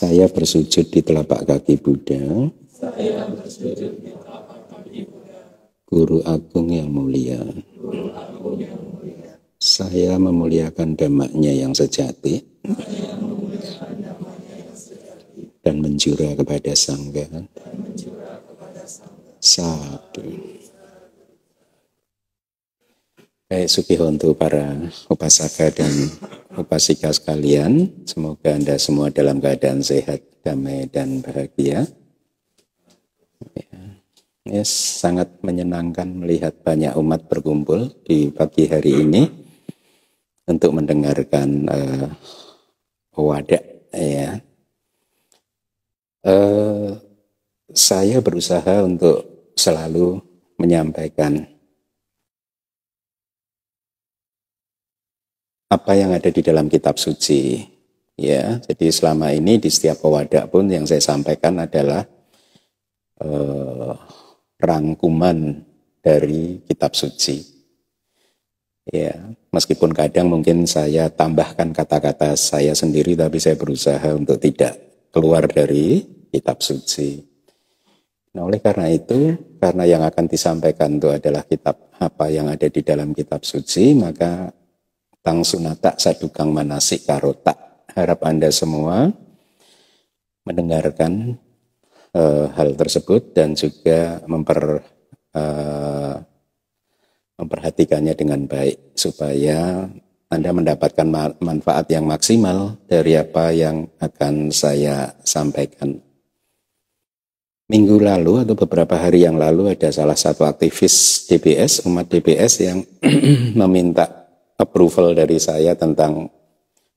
Saya bersujud di telapak kaki Buddha, Guru Agung yang mulia. Saya memuliakan dhammanya yang sejati dan menjura kepada Sangha. Satu. Baik, Sukihontu para upasaka dan upasika sekalian, semoga Anda semua dalam keadaan sehat, damai, dan bahagia. Yes, sangat menyenangkan melihat banyak umat berkumpul di pagi hari ini untuk mendengarkan wadah. Ya. Saya berusaha untuk selalu menyampaikan apa yang ada di dalam kitab suci. Ya, jadi selama ini di setiap pewadah pun yang saya sampaikan adalah rangkuman dari kitab suci. Ya, meskipun kadang mungkin saya tambahkan kata-kata saya sendiri, tapi saya berusaha untuk tidak keluar dari kitab suci. Nah, oleh karena itu, karena yang akan disampaikan itu adalah kitab apa yang ada di dalam kitab suci, maka Tang sunata sadukang manasik karota. Harap Anda semua mendengarkan hal tersebut dan juga memperhatikannya dengan baik supaya Anda mendapatkan manfaat yang maksimal dari apa yang akan saya sampaikan. Minggu lalu atau beberapa hari yang lalu ada salah satu aktivis DBS, umat DBS yang meminta approval dari saya tentang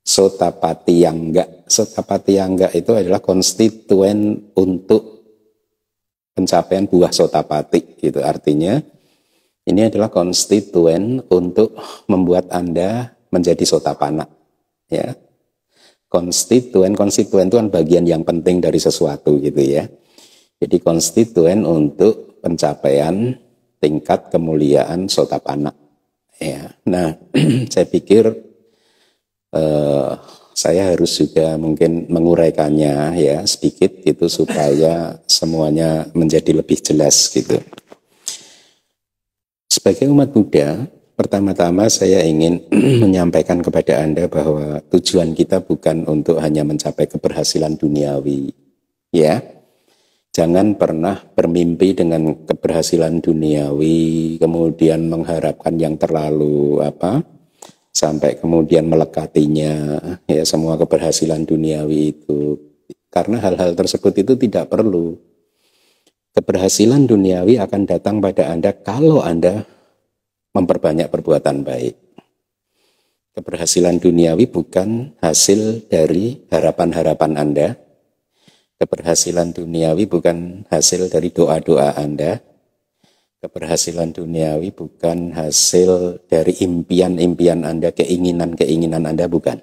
Sotapatiyangga. Sotapatiyangga itu adalah konstituen untuk pencapaian buah sotapati. Gitu. Artinya ini adalah konstituen untuk membuat Anda menjadi sotapana. Ya. Konstituen itu kan bagian yang penting dari sesuatu gitu ya. Jadi konstituen untuk pencapaian tingkat kemuliaan sotapana. Ya, nah saya pikir saya harus juga mungkin menguraikannya ya sedikit gitu supaya semuanya menjadi lebih jelas gitu. Sebagai umat Buddha, pertama-tama saya ingin menyampaikan kepada Anda bahwa tujuan kita bukan untuk hanya mencapai keberhasilan duniawi, ya. Jangan pernah bermimpi dengan keberhasilan duniawi, kemudian mengharapkan yang terlalu sampai kemudian melekatinya, ya semua keberhasilan duniawi itu. Karena hal-hal tersebut itu tidak perlu. Keberhasilan duniawi akan datang pada Anda kalau Anda memperbanyak perbuatan baik. Keberhasilan duniawi bukan hasil dari harapan-harapan Anda. Keberhasilan duniawi bukan hasil dari doa-doa Anda. Keberhasilan duniawi bukan hasil dari impian-impian Anda, keinginan-keinginan Anda, bukan.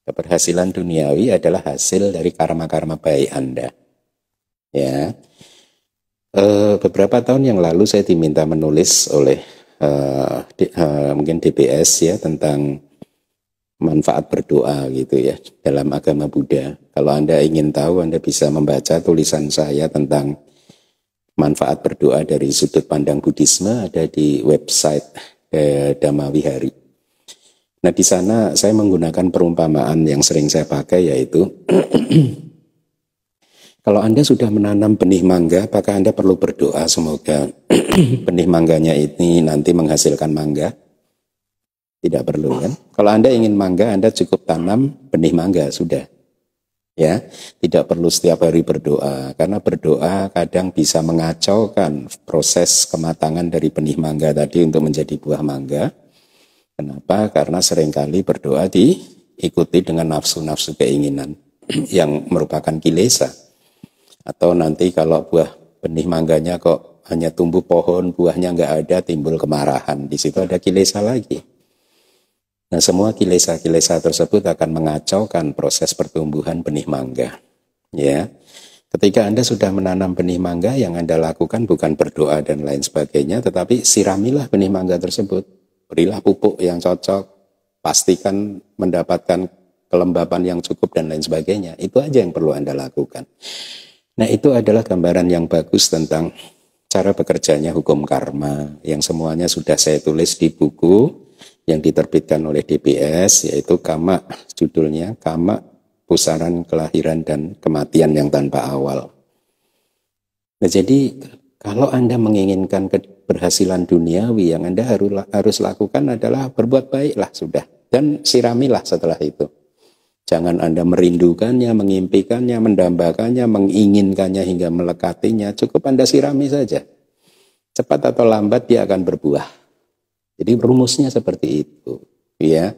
Keberhasilan duniawi adalah hasil dari karma-karma baik Anda. Ya. Beberapa tahun yang lalu saya diminta menulis oleh mungkin DBS ya tentang manfaat berdoa gitu ya dalam agama Buddha. Kalau Anda ingin tahu, Anda bisa membaca tulisan saya tentang manfaat berdoa dari sudut pandang Buddhisme, ada di website Dhamma Wihari. Nah, di sana saya menggunakan perumpamaan yang sering saya pakai, yaitu kalau Anda sudah menanam benih mangga, apakah Anda perlu berdoa semoga benih mangganya ini nanti menghasilkan mangga? Tidak perlu kan? Kalau Anda ingin mangga, Anda cukup tanam benih mangga, sudah. Ya, tidak perlu setiap hari berdoa, karena berdoa kadang bisa mengacaukan proses kematangan dari benih mangga tadi untuk menjadi buah mangga. Kenapa? Karena seringkali berdoa diikuti dengan nafsu-nafsu keinginan yang merupakan kilesa. Atau nanti kalau buah benih mangganya kok hanya tumbuh pohon, buahnya nggak ada, timbul kemarahan. Di situ ada kilesa lagi. Nah, semua kilesa-kilesa tersebut akan mengacaukan proses pertumbuhan benih mangga. Ya, ketika Anda sudah menanam benih mangga, yang Anda lakukan bukan berdoa dan lain sebagainya, tetapi siramilah benih mangga tersebut. Berilah pupuk yang cocok, pastikan mendapatkan kelembapan yang cukup dan lain sebagainya. Itu aja yang perlu Anda lakukan. Nah, itu adalah gambaran yang bagus tentang cara bekerjanya hukum karma yang semuanya sudah saya tulis di buku yang diterbitkan oleh DBS, yaitu Kama, judulnya Kama, Pusaran Kelahiran dan Kematian yang Tanpa Awal. Nah, jadi kalau Anda menginginkan keberhasilan duniawi, yang Anda harus lakukan adalah berbuat baiklah sudah, dan siramilah setelah itu. Jangan Anda merindukannya, mengimpikannya, mendambakannya, menginginkannya hingga melekatinya. Cukup Anda sirami saja. Cepat atau lambat dia akan berbuah. Jadi rumusnya seperti itu, ya.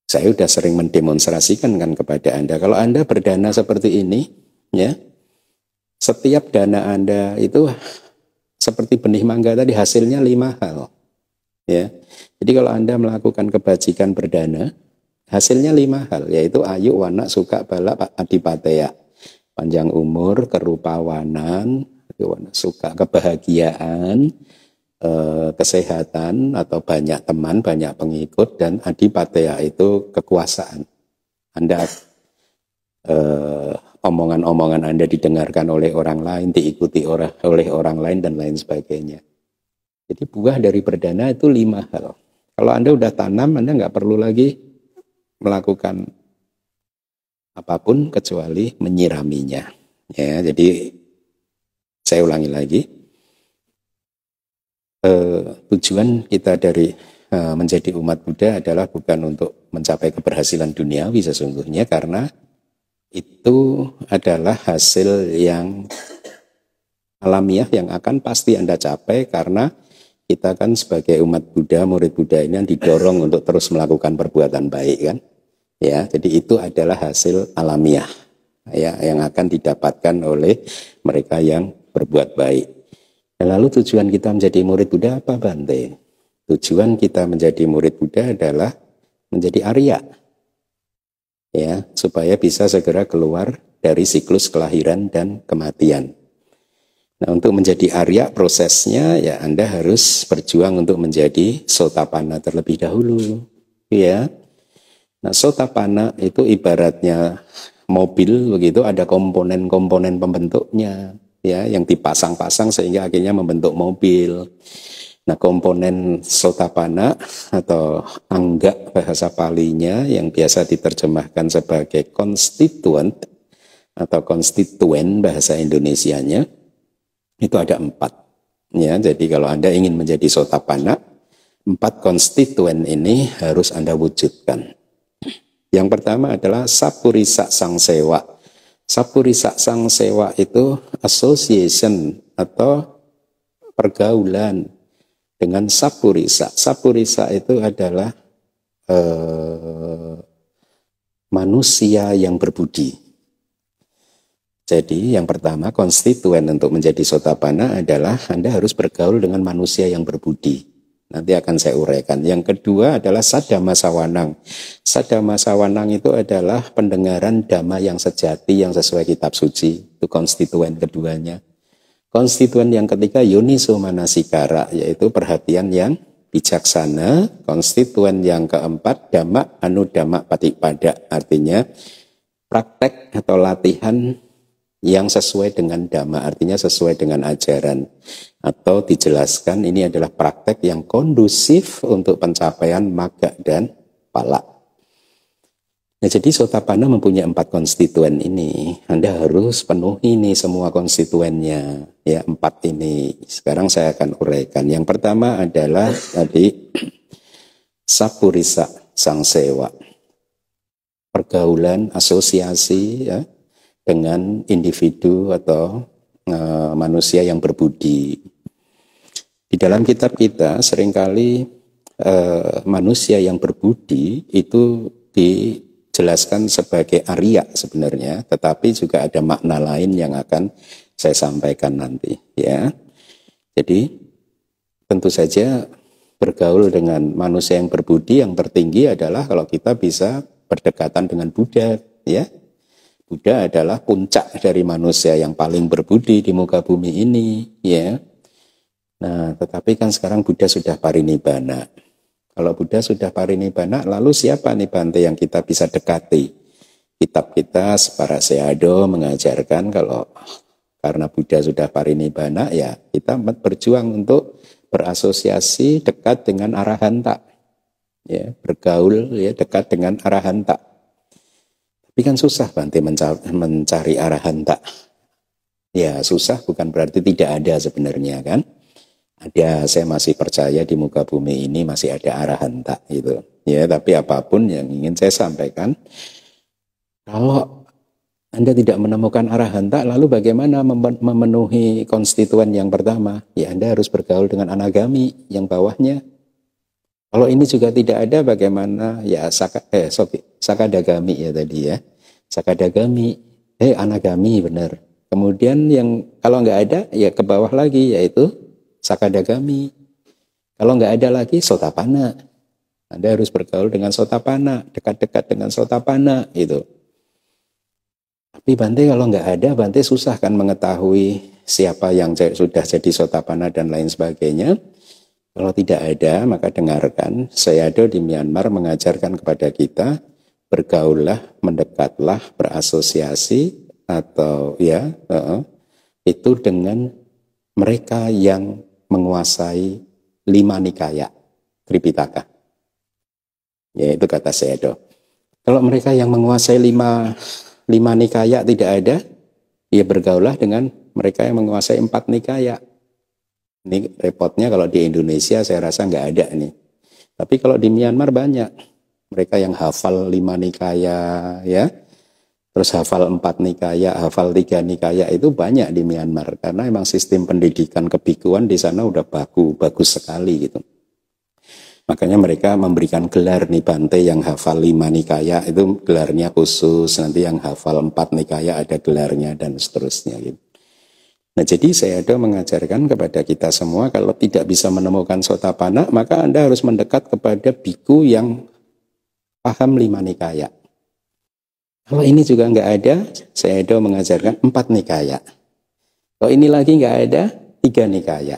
Saya sudah sering mendemonstrasikan kan kepada Anda. Kalau Anda berdana seperti ini, ya, setiap dana Anda itu seperti benih mangga tadi, hasilnya 5 hal, ya. Jadi kalau Anda melakukan kebajikan berdana, hasilnya 5 hal, yaitu ayu, wana, suka, bala, adipateya. Panjang umur, kerupawanan, suka, kebahagiaan, kesehatan atau banyak teman, banyak pengikut, dan adipateya itu kekuasaan. Anda omongan-omongan Anda didengarkan oleh orang lain, diikuti oleh orang lain, dan lain sebagainya. Jadi buah dari berdana itu 5 hal. Kalau Anda udah tanam, Anda nggak perlu lagi melakukan apapun kecuali menyiraminya. Ya, jadi saya ulangi lagi. Tujuan kita dari menjadi umat Buddha adalah bukan untuk mencapai keberhasilan duniawi sesungguhnya, karena itu adalah hasil yang alamiah yang akan pasti Anda capai, karena kita kan sebagai umat Buddha, murid Buddha ini didorong untuk terus melakukan perbuatan baik kan. Ya, jadi itu adalah hasil alamiah ya yang akan didapatkan oleh mereka yang berbuat baik. Lalu tujuan kita menjadi murid Buddha apa, Bante? Tujuan kita menjadi murid Buddha adalah menjadi Arya. Ya, supaya bisa segera keluar dari siklus kelahiran dan kematian. Nah, untuk menjadi Arya prosesnya ya Anda harus berjuang untuk menjadi Sotapanna terlebih dahulu. Ya. Nah, Sotapanna itu ibaratnya mobil begitu, ada komponen-komponen pembentuknya. Ya, yang dipasang-pasang sehingga akhirnya membentuk mobil. Nah, komponen Sotapanna atau angga bahasa Palinya yang biasa diterjemahkan sebagai constituent atau konstituen bahasa Indonesianya itu ada 4. Ya, jadi kalau Anda ingin menjadi Sotapanna, 4 konstituen ini harus Anda wujudkan. Yang pertama adalah Sapurisa Sangsewa. Sapurisa Sangsewa itu association atau pergaulan dengan Sapurisa. Sapurisa itu adalah manusia yang berbudi. Jadi yang pertama konstituen untuk menjadi Sotapanna adalah Anda harus bergaul dengan manusia yang berbudi. Nanti akan saya uraikan. Yang kedua adalah Saddhamma Sawanang. Saddhamma Sawanang itu adalah pendengaran dhamma yang sejati, yang sesuai kitab suci. Itu konstituen keduanya. Konstituen yang ketiga Yoniso Manasikara, yaitu perhatian yang bijaksana. Konstituen yang keempat Dhamma Anudhamma Patipada, artinya praktek atau latihan yang sesuai dengan dhamma, artinya sesuai dengan ajaran. Atau dijelaskan ini adalah praktek yang kondusif untuk pencapaian magga dan pala. Nah, jadi Sotapanna mempunyai 4 konstituen ini. Anda harus penuhi nih semua konstituennya. Ya, 4 ini. Sekarang saya akan uraikan. Yang pertama adalah tadi Sapurisa Sangsewa. Pergaulan, asosiasi ya, dengan individu atau manusia yang berbudi. Di dalam kitab kita seringkali manusia yang berbudi itu dijelaskan sebagai Arya sebenarnya, tetapi juga ada makna lain yang akan saya sampaikan nanti ya. Jadi tentu saja bergaul dengan manusia yang berbudi yang tertinggi adalah kalau kita bisa berdekatan dengan Buddha ya. Buddha adalah puncak dari manusia yang paling berbudi di muka bumi ini, ya. Nah, tetapi kan sekarang Buddha sudah parinibbana. Kalau Buddha sudah parinibbana, lalu siapa nih Bante yang kita bisa dekati? Kitab kita para Sayadaw mengajarkan kalau karena Buddha sudah parinibbana, ya kita berjuang untuk berasosiasi dekat dengan arahanta, ya bergaul ya dekat dengan arahanta. Tapi kan susah Bante mencari arahanta. Ya susah bukan berarti tidak ada sebenarnya kan. Ada, saya masih percaya di muka bumi ini masih ada arahanta gitu. Ya, tapi apapun yang ingin saya sampaikan, kalau Anda tidak menemukan arahanta, lalu bagaimana memenuhi konstituen yang pertama? Ya, Anda harus bergaul dengan anagami yang bawahnya. Kalau ini juga tidak ada, bagaimana? Ya, sakadagami ya tadi ya. Sakadagami, anagami benar. Kemudian yang kalau nggak ada, ya ke bawah lagi, yaitu sakadagami. Kalau nggak ada lagi, sotapana. Anda harus bergaul dengan sotapana, dekat-dekat dengan sotapana, gitu. Tapi Bante kalau nggak ada, Bante susah kan mengetahui siapa yang sudah jadi sotapana dan lain sebagainya. Kalau tidak ada, maka dengarkan. Sayadaw di Myanmar mengajarkan kepada kita, bergaullah, mendekatlah, berasosiasi, atau ya, itu dengan mereka yang menguasai 5 nikaya Tripitaka. Ya, itu kata Sayadaw. Kalau mereka yang menguasai 5 nikaya tidak ada, ya bergaullah dengan mereka yang menguasai 4 nikaya. Ini repotnya kalau di Indonesia saya rasa nggak ada nih. Tapi kalau di Myanmar banyak. Mereka yang hafal 5 nikaya ya. Terus hafal 4 nikaya, hafal 3 nikaya itu banyak di Myanmar. Karena emang sistem pendidikan kebikuan di sana udah bagus sekali gitu. Makanya mereka memberikan gelar nih Bante yang hafal 5 nikaya itu gelarnya khusus. Nanti yang hafal 4 nikaya ada gelarnya dan seterusnya gitu. Nah jadi Sayadaw mengajarkan kepada kita semua kalau tidak bisa menemukan sotapana, maka Anda harus mendekat kepada biku yang paham 5 nikaya. Kalau ini juga nggak ada, Sayadaw mengajarkan 4 nikaya. Kalau ini lagi nggak ada, 3 nikaya.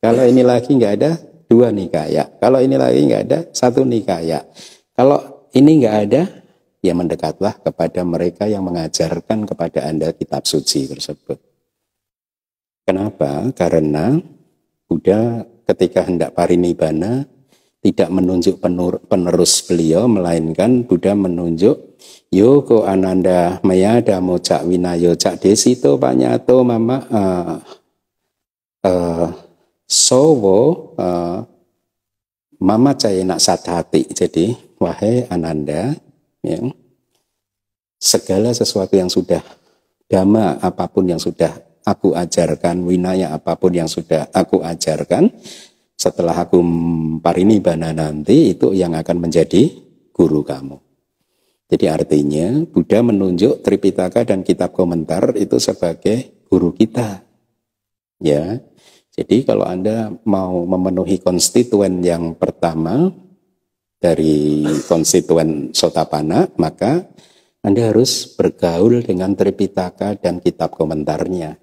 Kalau ini lagi nggak ada, 2 nikaya. Kalau ini lagi nggak ada, 1 nikaya. Kalau ini nggak ada, ya mendekatlah kepada mereka yang mengajarkan kepada Anda kitab suci tersebut. Kenapa? Karena Buddha ketika hendak parinibbana tidak menunjuk penerus beliau, melainkan Buddha menunjuk Yoko Ananda Mayada Mocak Winayo Cak Desito Panyato Mama Sowo Mama Cayena Sadhati. Jadi wahai Ananda, ya, segala sesuatu yang sudah dhamma apapun yang sudah aku ajarkan, winaya apapun yang sudah aku ajarkan, setelah aku parinibbana nanti itu yang akan menjadi guru kamu. Jadi artinya Buddha menunjuk Tripitaka dan kitab komentar itu sebagai guru kita. Ya. Jadi kalau Anda mau memenuhi konstituen yang pertama dari konstituen Sotapana, maka Anda harus bergaul dengan Tripitaka dan kitab komentarnya.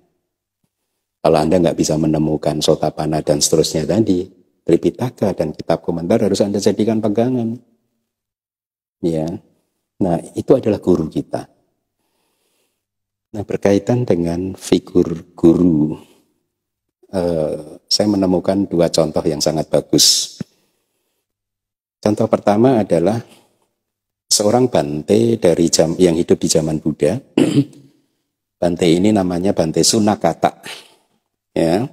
Kalau Anda nggak bisa menemukan Sotapana dan seterusnya tadi, Tripitaka dan kitab komentar harus Anda jadikan pegangan. Ya. Nah, itu adalah guru kita. Nah, berkaitan dengan figur guru, saya menemukan 2 contoh yang sangat bagus. Contoh pertama adalah seorang Bante yang hidup di zaman Buddha. Bante ini namanya Bante Sunakata. Ya.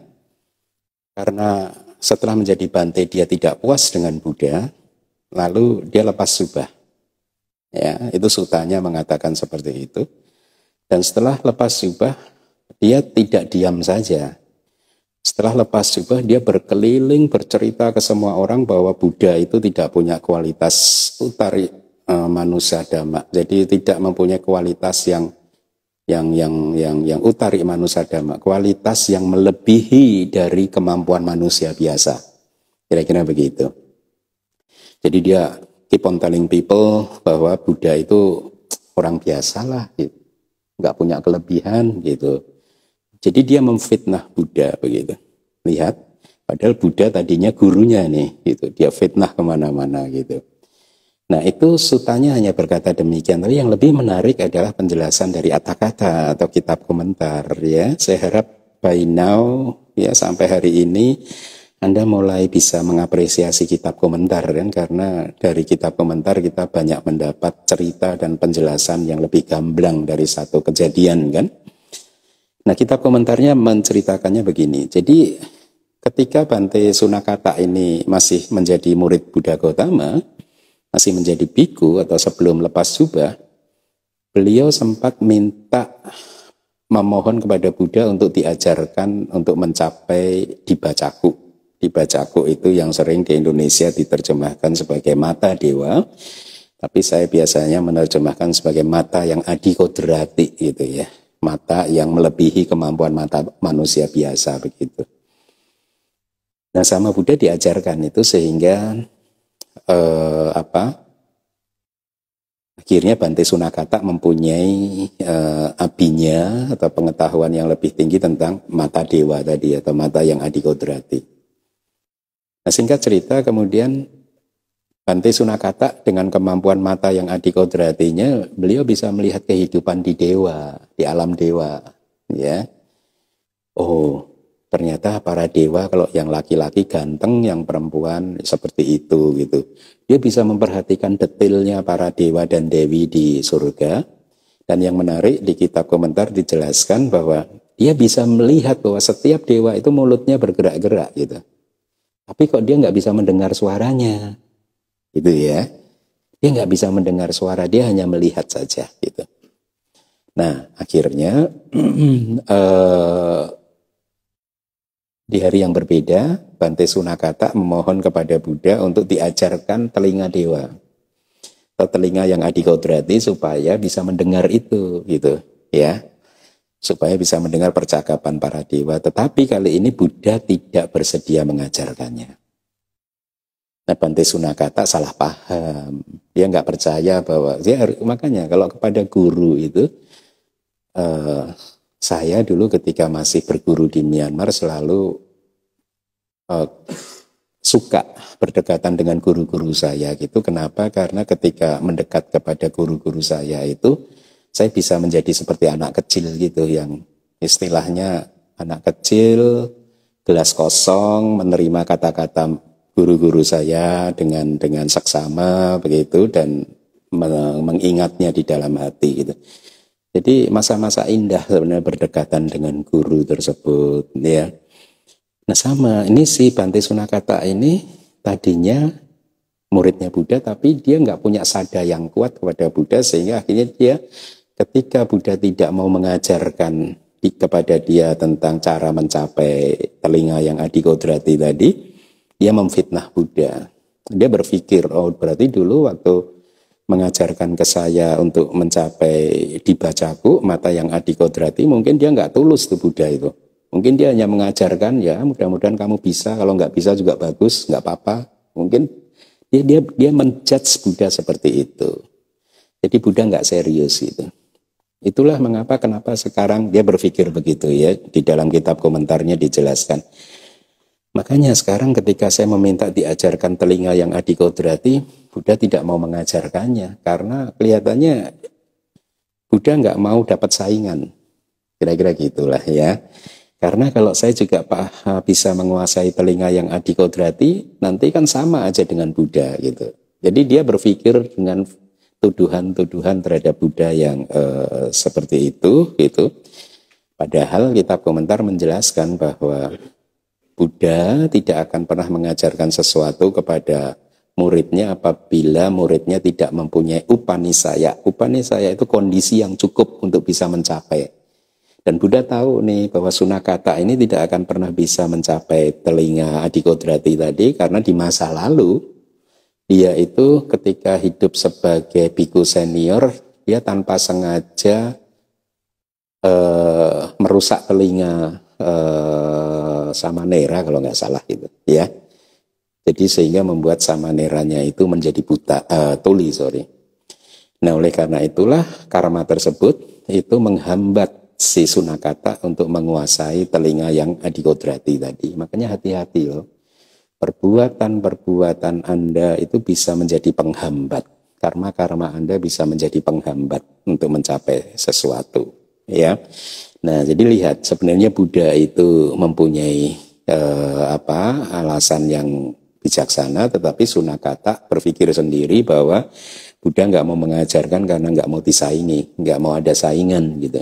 Karena setelah menjadi Bante dia tidak puas dengan Buddha, lalu dia lepas subah. Ya, itu sutanya mengatakan seperti itu. Dan setelah lepas subah, dia tidak diam saja. Setelah lepas subah, dia berkeliling bercerita ke semua orang bahwa Buddha itu tidak punya kualitas utari manusia dhamma. Jadi tidak mempunyai kualitas yang utari manusia dhamma, kualitas yang melebihi dari kemampuan manusia biasa. Kira-kira begitu. Jadi dia keep on telling people bahwa Buddha itu orang biasa lah, gitu. Nggak punya kelebihan gitu. Jadi dia memfitnah Buddha begitu. Lihat, Padahal Buddha tadinya gurunya nih, gitu. Dia fitnah kemana-mana gitu. Nah itu sutanya hanya berkata demikian, tapi yang lebih menarik adalah penjelasan dari Atthakatha atau kitab komentar ya. Saya harap by now ya sampai hari ini Anda mulai bisa mengapresiasi kitab komentar kan, karena dari kitab komentar kita banyak mendapat cerita dan penjelasan yang lebih gamblang dari satu kejadian kan. Nah kitab komentarnya menceritakannya begini. Jadi ketika Bante Sunakata ini masih menjadi murid Buddha Gautama, masih menjadi biku atau sebelum lepas jubah, beliau sempat minta memohon kepada Buddha untuk diajarkan untuk mencapai dibacaku. Dibacaku itu yang sering di Indonesia diterjemahkan sebagai mata dewa, tapi saya biasanya menerjemahkan sebagai mata yang adikodrati gitu ya. Mata yang melebihi kemampuan mata manusia biasa begitu. Nah sama Buddha diajarkan itu sehingga akhirnya Bante Sunakata mempunyai abinya atau pengetahuan yang lebih tinggi tentang mata dewa tadi atau mata yang adikodrati. Nah singkat cerita kemudian Bante Sunakata dengan kemampuan mata yang adikodratinya beliau bisa melihat kehidupan di dewa, di alam dewa ya. Oh ternyata para dewa kalau yang laki-laki ganteng, yang perempuan seperti itu gitu. Dia bisa memperhatikan detailnya para dewa dan dewi di surga. Dan yang menarik di kitab komentar dijelaskan bahwa dia bisa melihat bahwa setiap dewa itu mulutnya bergerak-gerak gitu. Tapi kok dia nggak bisa mendengar suaranya, gitu ya. Dia nggak bisa mendengar suara, dia hanya melihat saja gitu. Nah akhirnya di hari yang berbeda, Bante Sunakata memohon kepada Buddha untuk diajarkan telinga dewa atau telinga yang adikodrati supaya bisa mendengar itu, gitu, ya, supaya bisa mendengar percakapan para dewa. Tetapi kali ini Buddha tidak bersedia mengajarkannya. Nah, Bante Sunakata salah paham, dia nggak percaya bahwa makanya kalau kepada guru itu. Saya dulu ketika masih berguru di Myanmar selalu suka berdekatan dengan guru-guru saya gitu. Kenapa? Karena ketika mendekat kepada guru-guru saya itu, saya bisa menjadi seperti anak kecil gitu, yang istilahnya anak kecil, gelas kosong, menerima kata-kata guru-guru saya dengan seksama begitu dan mengingatnya di dalam hati gitu. Jadi masa-masa indah sebenarnya berdekatan dengan guru tersebut ya. Nah sama, ini si Bante Sunakata ini tadinya muridnya Buddha tapi dia nggak punya sada yang kuat kepada Buddha sehingga akhirnya dia ketika Buddha tidak mau mengajarkan kepada dia tentang cara mencapai telinga yang adikodrati tadi, dia memfitnah Buddha. Dia berpikir, oh berarti dulu waktu mengajarkan ke saya untuk mencapai dibacaku, mata yang adikodrati, mungkin dia nggak tulus tuh Buddha itu. Mungkin dia hanya mengajarkan, ya mudah-mudahan kamu bisa, kalau nggak bisa juga bagus, nggak apa-apa. Mungkin dia menjudge Buddha seperti itu. Jadi Buddha nggak serius itu. Itulah kenapa sekarang dia berpikir begitu ya, di dalam kitab komentarnya dijelaskan. Makanya sekarang ketika saya meminta diajarkan telinga yang adikodrati, Buddha tidak mau mengajarkannya karena kelihatannya Buddha nggak mau dapat saingan, kira-kira gitulah ya. Karena kalau saya juga bisa menguasai telinga yang adikodrati, nanti kan sama aja dengan Buddha gitu. Jadi dia berpikir dengan tuduhan-tuduhan terhadap Buddha yang seperti itu gitu. Padahal kitab komentar menjelaskan bahwa Buddha tidak akan pernah mengajarkan sesuatu kepada muridnya apabila muridnya tidak mempunyai upanisaya. Upanisaya itu kondisi yang cukup untuk bisa mencapai. Dan Buddha tahu nih bahwa Sunakata ini tidak akan pernah bisa mencapai telinga adikodrati tadi karena di masa lalu dia itu ketika hidup sebagai biku senior dia tanpa sengaja merusak telinga Samanera kalau nggak salah gitu ya. Jadi sehingga membuat Samaneranya itu menjadi tuli. Nah oleh karena itulah karma tersebut itu menghambat si Sunakata untuk menguasai telinga yang adikodrati tadi. Makanya hati-hati loh. Perbuatan-perbuatan Anda itu bisa menjadi penghambat. Karma-karma Anda bisa menjadi penghambat untuk mencapai sesuatu. Ya, nah jadi lihat sebenarnya Buddha itu mempunyai alasan yang bijaksana, tetapi Sunakata berpikir sendiri bahwa Buddha nggak mau mengajarkan karena nggak mau disaingi, nggak mau ada saingan gitu.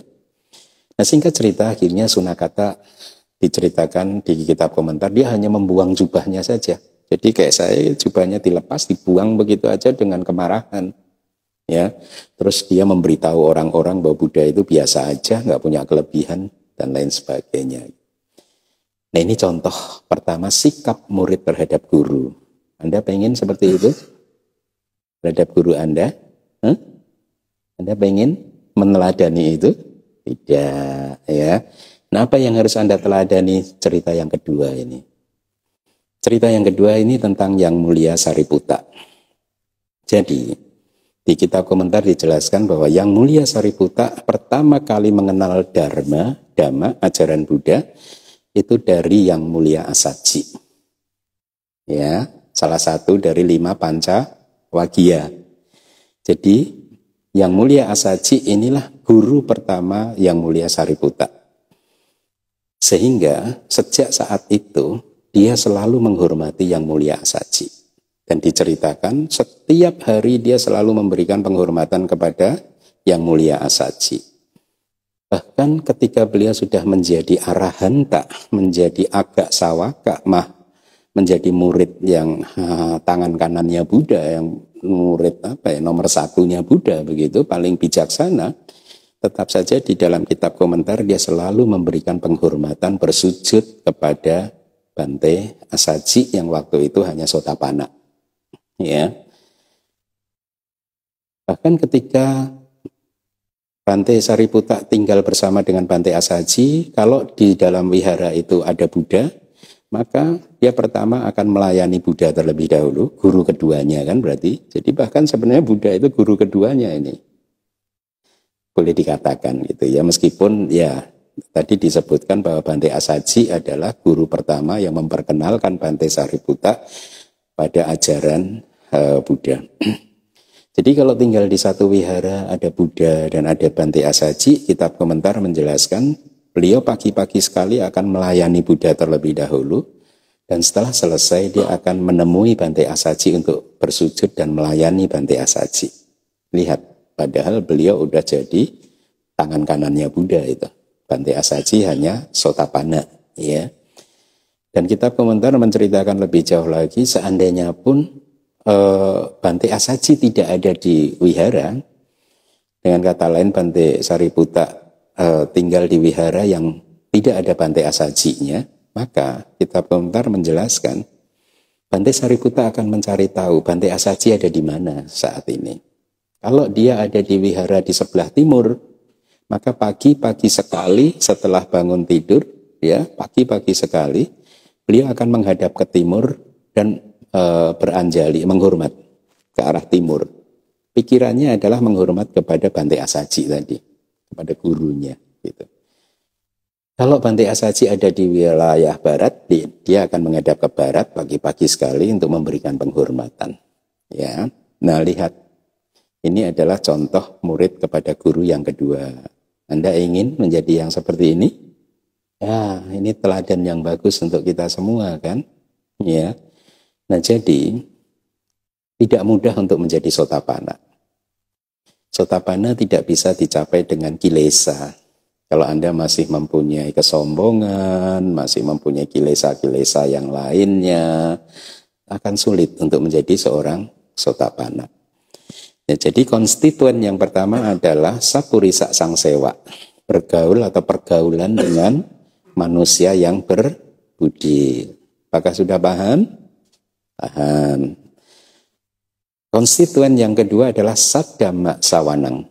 Nah singkat cerita akhirnya Sunakata diceritakan di kitab komentar, dia hanya membuang jubahnya saja. Jadi kayak saya, jubahnya dilepas, dibuang begitu aja dengan kemarahan. Ya, terus dia memberitahu orang-orang bahwa Buddha itu biasa aja, nggak punya kelebihan dan lain sebagainya. Nah ini contoh pertama sikap murid terhadap guru. Anda pengen seperti itu terhadap guru Anda? Anda pengen meneladani itu? Tidak, ya. Nah, apa yang harus Anda teladani cerita yang kedua ini? Cerita yang kedua ini tentang Yang Mulia Sariputta. Jadi, di kitab komentar dijelaskan bahwa Yang Mulia Sariputta pertama kali mengenal Dhamma, ajaran Buddha, itu dari Yang Mulia Asaji. Ya, salah satu dari 5 Pancawagya. Jadi, Yang Mulia Asaji inilah guru pertama Yang Mulia Sariputta. Sehingga sejak saat itu dia selalu menghormati Yang Mulia Asaji. Dan diceritakan setiap hari dia selalu memberikan penghormatan kepada Yang Mulia Asaji. Bahkan ketika beliau sudah menjadi arahanta, menjadi agak sawaka, menjadi murid yang tangan kanannya Buddha, yang murid nomor satunya Buddha begitu, paling bijaksana. Tetap saja di dalam kitab komentar dia selalu memberikan penghormatan bersujud kepada Bante Asaji yang waktu itu hanya Sotapanna. Ya. Bahkan ketika Bante Sariputta tinggal bersama dengan Bante Asaji, kalau di dalam wihara itu ada Buddha, maka dia pertama akan melayani Buddha terlebih dahulu, guru keduanya kan berarti. Jadi bahkan sebenarnya Buddha itu guru keduanya ini. Boleh dikatakan gitu ya, meskipun ya tadi disebutkan bahwa Bante Asaji adalah guru pertama yang memperkenalkan Bante Sariputta pada ajaran Buddha. Jadi kalau tinggal di satu wihara ada Buddha dan ada Bante Asaji, kitab komentar menjelaskan beliau pagi-pagi sekali akan melayani Buddha terlebih dahulu, dan setelah selesai dia akan menemui Bante Asaji untuk bersujud dan melayani Bante Asaji. Lihat. Padahal beliau udah jadi tangan kanannya Buddha itu. Bante Asaji hanya Sotapanna, ya. Dan kitab komentar menceritakan lebih jauh lagi, seandainya pun Bante Asaji tidak ada di wihara, dengan kata lain Bante Sariputta tinggal di wihara yang tidak ada Bante Asajinya, maka kitab komentar menjelaskan Bante Sariputta akan mencari tahu Bante Asaji ada di mana saat ini. Kalau dia ada di wihara di sebelah timur, maka pagi-pagi sekali setelah bangun tidur, ya pagi-pagi sekali, beliau akan menghadap ke timur dan beranjali, menghormat ke arah timur. Pikirannya adalah menghormat kepada Bante Asaji tadi, kepada gurunya. Gitu. Kalau Bante Asaji ada di wilayah barat, dia akan menghadap ke barat pagi-pagi sekali untuk memberikan penghormatan. Ya, nah lihat. Ini adalah contoh murid kepada guru yang kedua. Anda ingin menjadi yang seperti ini? Ya, ini teladan yang bagus untuk kita semua kan? Ya. Nah, jadi tidak mudah untuk menjadi Sotapanna. Sotapanna tidak bisa dicapai dengan kilesa. Kalau Anda masih mempunyai kesombongan, masih mempunyai kilesa-kilesa yang lainnya, akan sulit untuk menjadi seorang Sotapanna. Ya, jadi konstituen yang pertama adalah sapurisa sangsewa, bergaul atau pergaulan dengan manusia yang berbudi. Apakah sudah paham? Paham. Konstituen yang kedua adalah saddhamma sawanang,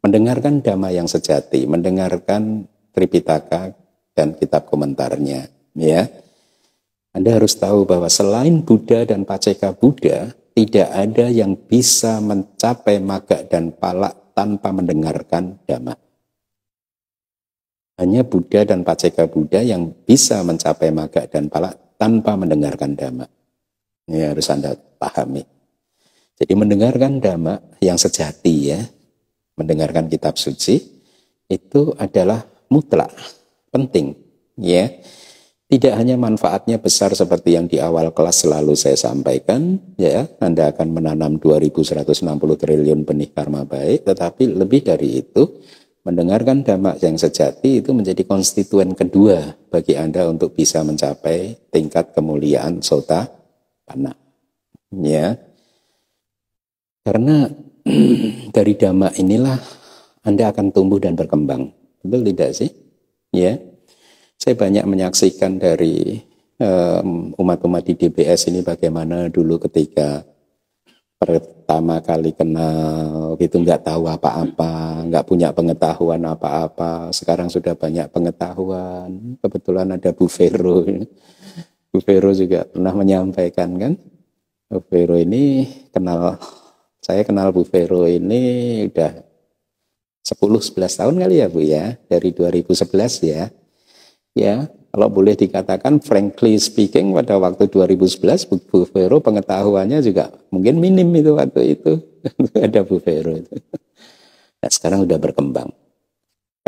mendengarkan dhamma yang sejati, mendengarkan Tripitaka dan kitab komentarnya. Ya, Anda harus tahu bahwa selain Buddha dan Paceka Buddha, tidak ada yang bisa mencapai maga dan palak tanpa mendengarkan dhamma. Hanya Buddha dan Paceka Buddha yang bisa mencapai maga dan pala tanpa mendengarkan dhamma. Ini harus Anda pahami. Jadi mendengarkan dhamma yang sejati ya, mendengarkan kitab suci itu adalah mutlak, penting ya. Tidak hanya manfaatnya besar seperti yang di awal kelas selalu saya sampaikan ya, Anda akan menanam 2160 triliun benih karma baik, tetapi lebih dari itu mendengarkan dhamma yang sejati itu menjadi konstituen kedua bagi Anda untuk bisa mencapai tingkat kemuliaan sotapanna. Ya. Karena dari dhamma inilah Anda akan tumbuh dan berkembang. Betul tidak sih? Ya. Saya banyak menyaksikan dari umat-umat di DBS ini bagaimana dulu ketika pertama kali kenal gitu nggak tahu apa-apa, nggak punya pengetahuan apa-apa. Sekarang sudah banyak pengetahuan. Kebetulan ada Bu Vero. Bu Vero juga pernah menyampaikan kan. Bu Vero ini saya kenal Bu Vero ini udah 10-11 tahun kali ya Bu ya. Dari 2011 ya. Ya, kalau boleh dikatakan frankly speaking pada waktu 2011 Bu Vero pengetahuannya juga mungkin minim itu waktu itu. Ada Bu Vero itu. Nah, sekarang udah berkembang.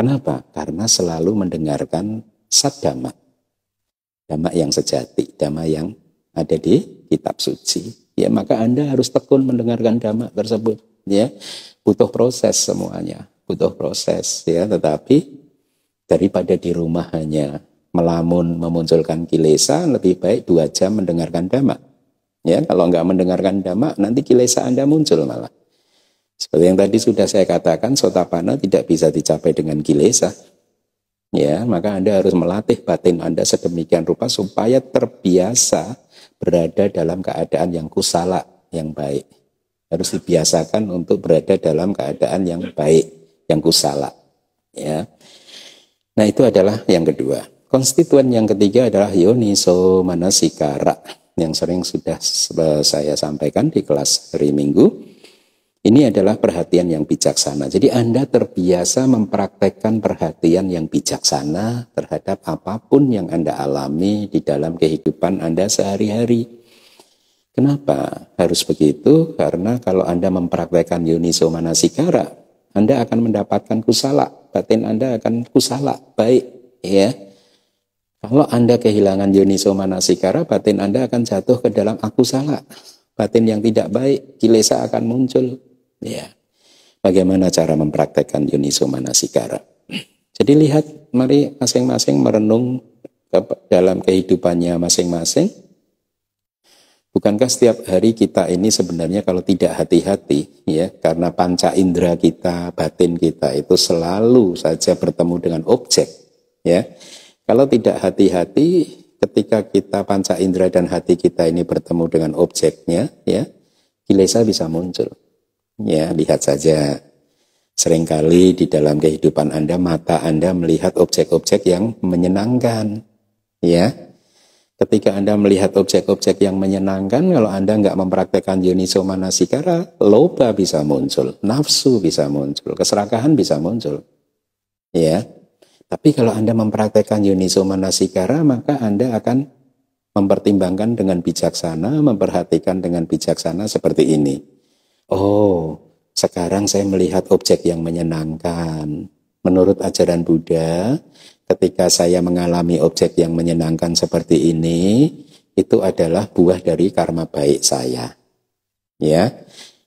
Kenapa? Karena selalu mendengarkan saddhamma. Dhamma yang sejati, dhamma yang ada di kitab suci. Ya, maka Anda harus tekun mendengarkan dhamma tersebut, ya. Butuh proses semuanya, butuh proses ya, tetapi daripada di rumah hanya melamun memunculkan kilesa, lebih baik 2 jam mendengarkan dhamma. Ya, kalau nggak mendengarkan dhamma, nanti kilesa Anda muncul malah. Seperti yang tadi sudah saya katakan, sotapanna tidak bisa dicapai dengan kilesa. Ya, maka Anda harus melatih batin Anda sedemikian rupa supaya terbiasa berada dalam keadaan yang kusala, yang baik. Harus dibiasakan untuk berada dalam keadaan yang baik, yang kusala. Ya. Nah, itu adalah yang kedua. Konstituen yang ketiga adalah yoniso manasikara yang sering sudah saya sampaikan di kelas hari Minggu. Ini adalah perhatian yang bijaksana. Jadi Anda terbiasa mempraktekkan perhatian yang bijaksana terhadap apapun yang Anda alami di dalam kehidupan Anda sehari-hari. Kenapa harus begitu? Karena kalau Anda mempraktekkan yoniso manasikara, Anda akan mendapatkan kusala. Batin Anda akan kusala, baik, ya. Kalau Anda kehilangan yoniso manasikara, batin Anda akan jatuh ke dalam akusala. Batin yang tidak baik, kilesa akan muncul, ya. Bagaimana cara mempraktekkan yoniso manasikara? Jadi lihat, mari masing-masing merenung dalam kehidupannya masing-masing. Bukankah setiap hari kita ini sebenarnya kalau tidak hati-hati ya, karena panca indera kita, batin kita itu selalu saja bertemu dengan objek ya. Kalau tidak hati-hati ketika kita panca indera dan hati kita ini bertemu dengan objeknya ya, kilesa bisa muncul. Ya, lihat saja seringkali di dalam kehidupan Anda mata Anda melihat objek-objek yang menyenangkan ya. Ketika Anda melihat objek-objek yang menyenangkan, kalau Anda nggak mempraktekkan yoniso manasikara, loba bisa muncul, nafsu bisa muncul, keserakahan bisa muncul. Ya. Tapi kalau Anda mempraktekkan yoniso manasikara, maka Anda akan mempertimbangkan dengan bijaksana, memperhatikan dengan bijaksana seperti ini. Oh, sekarang saya melihat objek yang menyenangkan. Menurut ajaran Buddha, ketika saya mengalami objek yang menyenangkan seperti ini, itu adalah buah dari karma baik saya. Ya,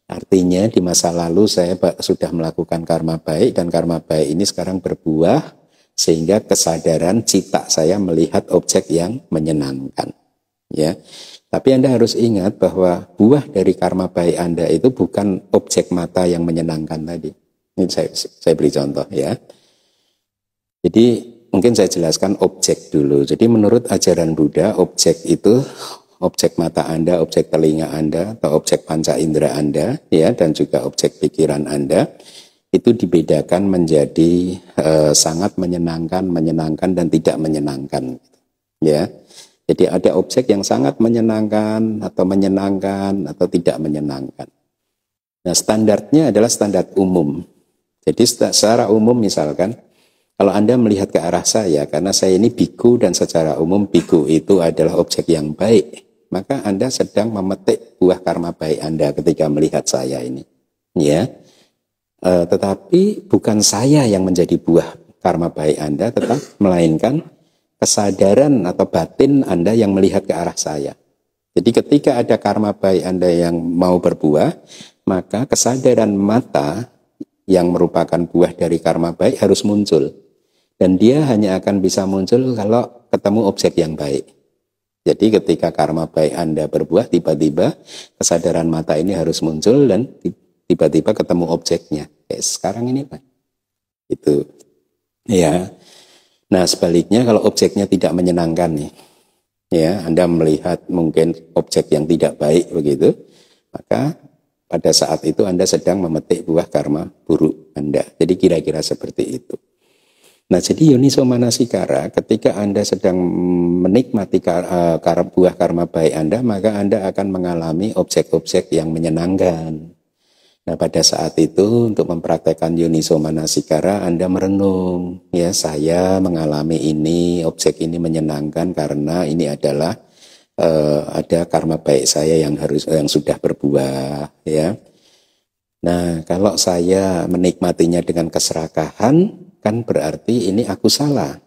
artinya di masa lalu saya sudah melakukan karma baik dan karma baik ini sekarang berbuah sehingga kesadaran cita saya melihat objek yang menyenangkan. Ya, tapi Anda harus ingat bahwa buah dari karma baik Anda itu bukan objek mata yang menyenangkan tadi. Ini saya beri contoh ya. Jadi mungkin saya jelaskan objek dulu. Jadi menurut ajaran Buddha, objek itu objek mata Anda, objek telinga Anda, atau objek panca indera Anda, ya, dan juga objek pikiran Anda, itu dibedakan menjadi sangat menyenangkan, dan tidak menyenangkan. Ya, jadi ada objek yang sangat menyenangkan, atau tidak menyenangkan. Nah, standarnya adalah standar umum. Jadi secara umum misalkan, Kalau Anda melihat ke arah saya, karena saya ini biku dan secara umum biku itu adalah objek yang baik, maka Anda sedang memetik buah karma baik Anda ketika melihat saya ini. Ya, tetapi bukan saya yang menjadi buah karma baik Anda, melainkan kesadaran atau batin Anda yang melihat ke arah saya. Jadi ketika ada karma baik Anda yang mau berbuah, maka kesadaran mata yang merupakan buah dari karma baik harus muncul. Dan dia hanya akan bisa muncul kalau ketemu objek yang baik. Jadi ketika karma baik Anda berbuah, tiba-tiba kesadaran mata ini harus muncul dan tiba-tiba ketemu objeknya. Kayak sekarang ini Pak. Itu. Ya. Nah sebaliknya kalau objeknya tidak menyenangkan nih, ya Anda melihat mungkin objek yang tidak baik begitu, maka pada saat itu Anda sedang memetik buah karma buruk Anda. Jadi kira-kira seperti itu. Nah jadi yoniso manasikara ketika Anda sedang menikmati buah karma baik Anda, maka Anda akan mengalami objek-objek yang menyenangkan. Nah pada saat itu untuk mempraktekkan yoniso manasikara Anda merenung, ya saya mengalami ini, objek ini menyenangkan karena ini adalah ada karma baik saya yang sudah berbuah, ya. Nah kalau saya menikmatinya dengan keserakahan, kan berarti ini aku salah.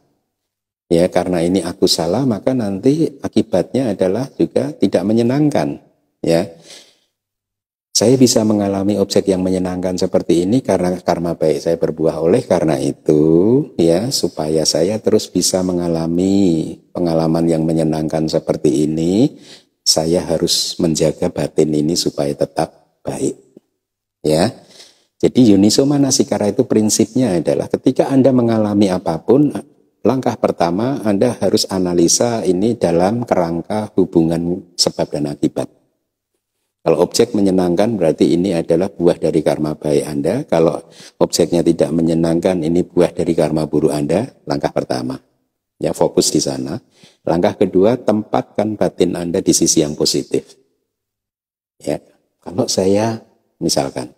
Ya, karena ini aku salah, maka nanti akibatnya adalah juga tidak menyenangkan. Ya, saya bisa mengalami objek yang menyenangkan seperti ini karena karma baik saya berbuah. Oleh karena itu, ya, supaya saya terus bisa mengalami pengalaman yang menyenangkan seperti ini, saya harus menjaga batin ini supaya tetap baik. Ya. Jadi yoniso manasikara itu prinsipnya adalah ketika Anda mengalami apapun, langkah pertama Anda harus analisa ini dalam kerangka hubungan sebab dan akibat. Kalau objek menyenangkan berarti ini adalah buah dari karma baik Anda. Kalau objeknya tidak menyenangkan, ini buah dari karma buruk Anda. Langkah pertama, ya fokus di sana. Langkah kedua, tempatkan batin Anda di sisi yang positif. Ya, kalau saya misalkan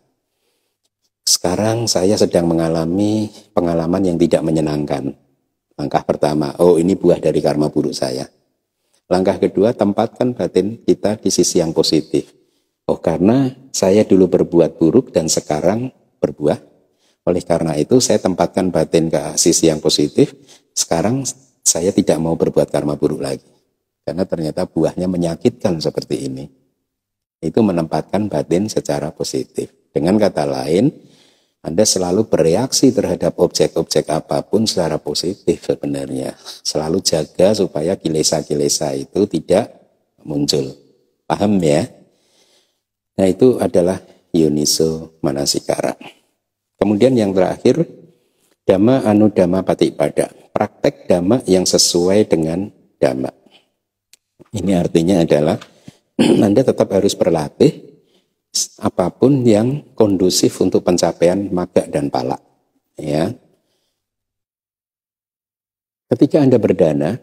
sekarang saya sedang mengalami pengalaman yang tidak menyenangkan. Langkah pertama, oh ini buah dari karma buruk saya. Langkah kedua, tempatkan batin kita di sisi yang positif. Oh karena saya dulu berbuat buruk dan sekarang berbuah. Oleh karena itu saya tempatkan batin ke sisi yang positif. Sekarang saya tidak mau berbuat karma buruk lagi. Karena ternyata buahnya menyakitkan seperti ini. Itu menempatkan batin secara positif. Dengan kata lain, Anda selalu bereaksi terhadap objek-objek apapun secara positif sebenarnya. Selalu jaga supaya kilesa-kilesa itu tidak muncul. Paham ya? Nah itu adalah yoniso manasikara. Kemudian yang terakhir, dhamma anudhamma patipada. Praktek dhamma yang sesuai dengan dhamma. Ini artinya adalah Anda tetap harus berlatih apapun yang kondusif untuk pencapaian magga dan pala. Ya. Ketika Anda berdana,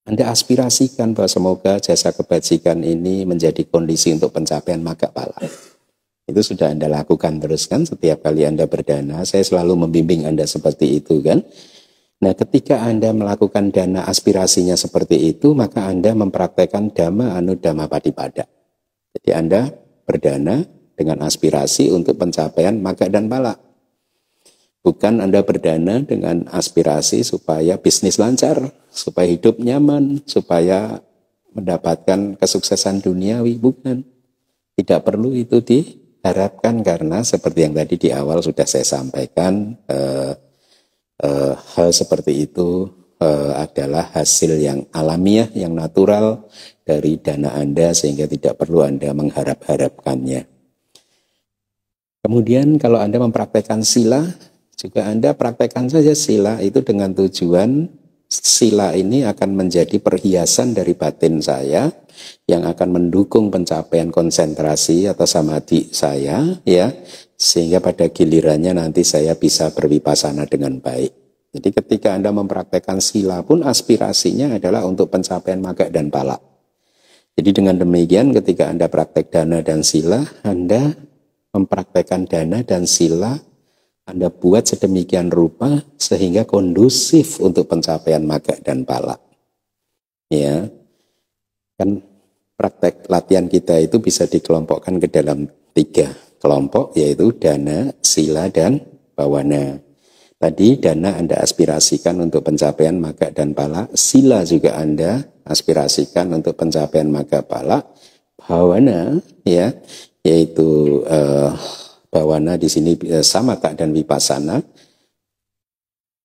Anda aspirasikan bahwa semoga jasa kebajikan ini menjadi kondisi untuk pencapaian magga pala. Itu sudah Anda lakukan terus kan setiap kali Anda berdana. Saya selalu membimbing Anda seperti itu kan. Nah ketika Anda melakukan dana aspirasinya seperti itu, maka Anda mempraktekkan dhamma anudhamma patipada. Jadi Anda berdana dengan aspirasi untuk pencapaian magga dan pala. Bukan Anda berdana dengan aspirasi supaya bisnis lancar, supaya hidup nyaman, supaya mendapatkan kesuksesan duniawi. Bukan. Tidak perlu itu diharapkan karena seperti yang tadi di awal sudah saya sampaikan, hal seperti itu adalah hasil yang alamiah, yang natural dari dana Anda sehingga tidak perlu Anda mengharap-harapkannya. Kemudian kalau Anda mempraktekkan sila, juga Anda praktekkan saja sila itu dengan tujuan sila ini akan menjadi perhiasan dari batin saya yang akan mendukung pencapaian konsentrasi atau samadhi saya, ya, sehingga pada gilirannya nanti saya bisa berwipasana dengan baik. Jadi ketika Anda mempraktekkan sila pun aspirasinya adalah untuk pencapaian magga dan pala. Jadi dengan demikian ketika Anda praktek dana dan sila, Anda mempraktekkan dana dan sila Anda buat sedemikian rupa sehingga kondusif untuk pencapaian maga dan pala. Ya, kan praktek latihan kita itu bisa dikelompokkan ke dalam 3 kelompok, yaitu dana, sila, dan bawana. Tadi dana Anda aspirasikan untuk pencapaian maga dan pala, sila juga Anda aspirasikan untuk pencapaian maga pala, bawana ya, yaitu bawana di sini samatha dan vipassana.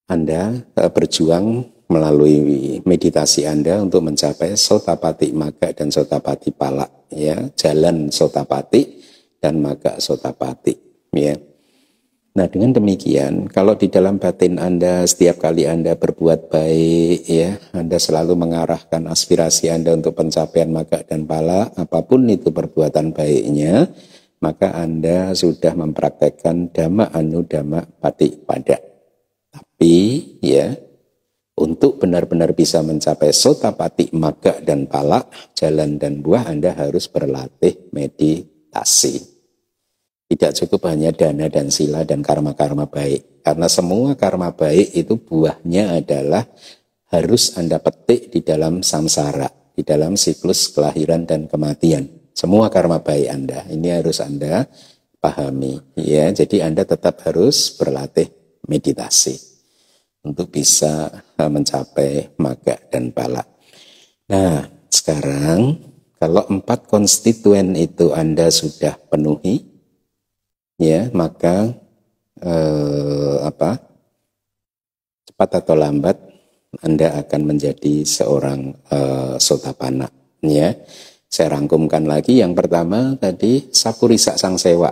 Anda berjuang melalui meditasi Anda untuk mencapai sotapati maga dan sotapati pala, ya, jalan sotapati dan maga sotapati, ya. Nah, dengan demikian, kalau di dalam batin Anda setiap kali Anda berbuat baik, ya, Anda selalu mengarahkan aspirasi Anda untuk pencapaian maga dan pala, apapun itu perbuatan baiknya, maka Anda sudah mempraktekkan dhamma anudhamma patipada. Tapi, ya, untuk benar-benar bisa mencapai sotapati maga dan pala, jalan dan buah, Anda harus berlatih meditasi. Tidak cukup hanya dana dan sila dan karma-karma baik. Karena semua karma baik itu buahnya adalah harus Anda petik di dalam samsara, di dalam siklus kelahiran dan kematian. Semua karma baik Anda, ini harus Anda pahami. Ya, jadi Anda tetap harus berlatih meditasi untuk bisa mencapai maga dan pala. Nah, sekarang kalau 4 konstituen itu Anda sudah penuhi, ya, maka cepat atau lambat Anda akan menjadi seorang sotapanna, ya. Saya rangkumkan lagi. Yang pertama tadi sapurisa sang sewa,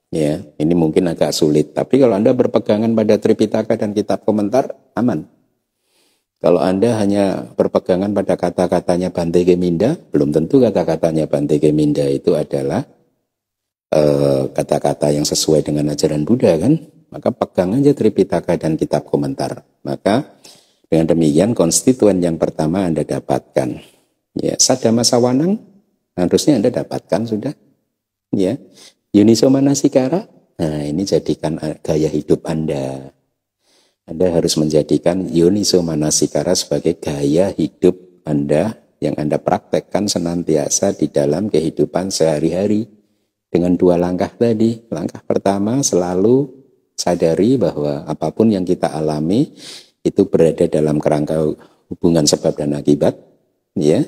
ya. Ini mungkin agak sulit, tapi kalau Anda berpegangan pada Tripitaka dan kitab komentar, aman. Kalau Anda hanya berpegangan pada kata-katanya Bhante Keminda, belum tentu kata-katanya Bhante Keminda itu adalah kata-kata yang sesuai dengan ajaran Buddha, kan? Maka pegang aja Tripitaka dan kitab komentar. Maka dengan demikian konstituen yang pertama Anda dapatkan. Ya, Saddhamma Sawanang harusnya Anda dapatkan sudah. Ya. Yuniso Manasikara. Nah, ini jadikan gaya hidup Anda. Anda harus menjadikan Yuniso Manasikara sebagai gaya hidup Anda yang Anda praktekkan senantiasa di dalam kehidupan sehari-hari. Dengan 2 langkah tadi. Langkah pertama, selalu sadari bahwa apapun yang kita alami itu berada dalam kerangka hubungan sebab dan akibat, ya.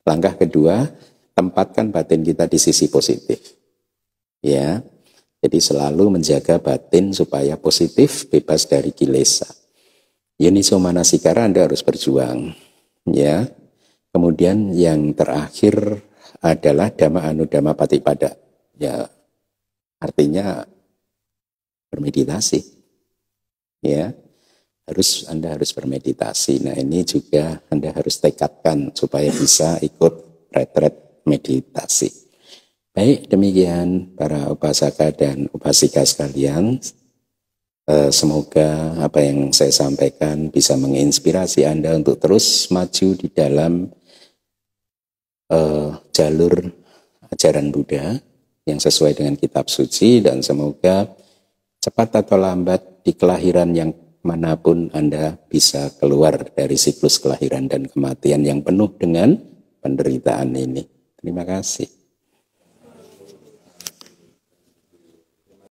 Langkah kedua, tempatkan batin kita di sisi positif, ya. Jadi selalu menjaga batin supaya positif, bebas dari kilesa. Yuniso Manasikara Anda harus berjuang, ya. Kemudian yang terakhir adalah dhamma anudhamma patipada. Ya, artinya bermeditasi. Ya, Anda harus bermeditasi. Nah, ini juga Anda harus tekadkan supaya bisa ikut retret meditasi. Baik, demikian para upasaka dan upasika sekalian. Semoga apa yang saya sampaikan bisa menginspirasi Anda untuk terus maju di dalam jalur ajaran Buddha yang sesuai dengan kitab suci, dan semoga cepat atau lambat di kelahiran yang manapun Anda bisa keluar dari siklus kelahiran dan kematian yang penuh dengan penderitaan ini. Terima kasih.